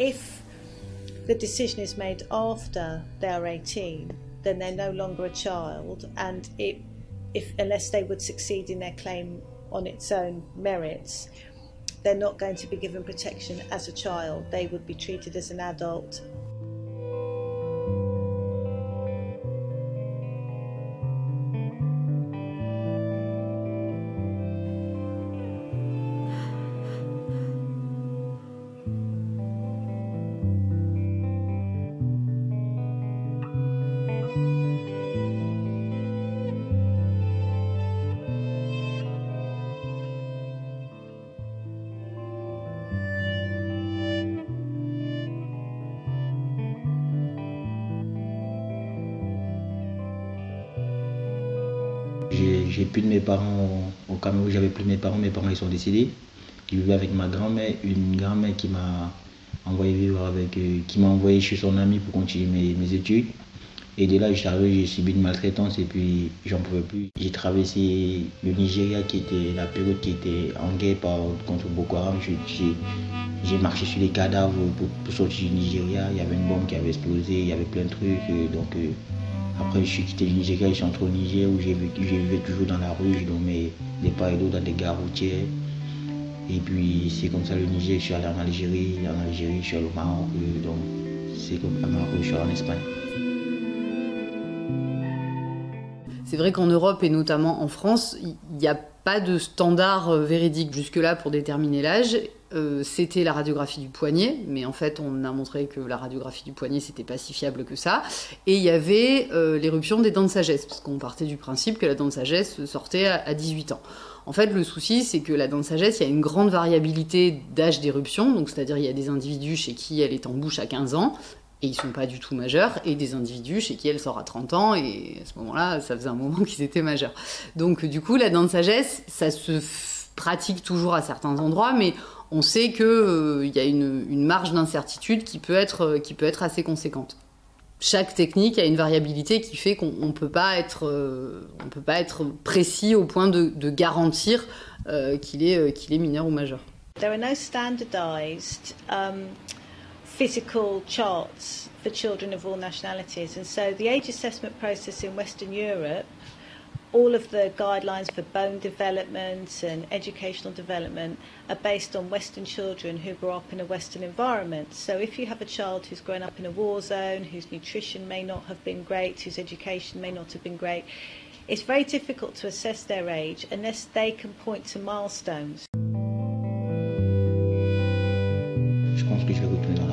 if the decision is made after they are 18, then they're no longer a child, and unless they would succeed in their claim on its own merits, they're not going to be given protection as a child. They would be treated as an adult. J'ai plus de mes parents au Cameroun, j'avais plus de mes parents ils sont décédés. Je vivais avec ma grand-mère, une grand-mère qui m'a envoyé vivre qui m'a envoyé chez son ami pour continuer mes études. Et de là, je suis arrivé, j'ai subi une maltraitance et puis j'en pouvais plus. J'ai traversé le Nigeria, qui était la période qui était en guerre contre Boko Haram. J'ai marché sur les cadavres pour sortir du Nigeria. Il y avait une bombe qui avait explosé, il y avait plein de trucs. Après, je suis quitté le Nigeria, je suis entré au Niger où j'ai vécu toujours dans la rue, je dormais des part et d'autre dans des gares routières. Et puis c'est comme ça le Niger, je suis allé en Algérie, je suis allé au Maroc, donc c'est comme ça, Maroc, je suis allé en Espagne. C'est vrai qu'en Europe et notamment en France, il n'y a pas de standard véridique jusque-là pour déterminer l'âge. C'était la radiographie du poignet, mais en fait on a montré que la radiographie du poignet c'était pas si fiable que ça. Et il y avait l'éruption des dents de sagesse, parce qu'on partait du principe que la dent de sagesse sortait à 18 ans. En fait, le souci, c'est que la dent de sagesse, il y a une grande variabilité d'âge d'éruption, donc c'est-à-dire il y a des individus chez qui elle est en bouche à 15 ans, et ils sont pas du tout majeurs, et des individus chez qui elle sort à 30 ans, et à ce moment-là, ça faisait un moment qu'ils étaient majeurs. Donc du coup, la dent de sagesse, ça se pratique toujours à certains endroits, mais on sait qu'il y a une marge d'incertitude qui peut être assez conséquente. Chaque technique a une variabilité qui fait qu'on ne peut pas être précis au point de garantir qu'il est mineur ou majeur. There are no standardized physical charts for children of all nationalities, and so the age assessment process in Western Europe, all of the guidelines for bone development and educational development are based on Western children who grew up in a Western environment. So if you have a child who's grown up in a war zone, whose nutrition may not have been great, whose education may not have been great, it's very difficult to assess their age unless they can point to milestones. Je pense que je vais retourner dans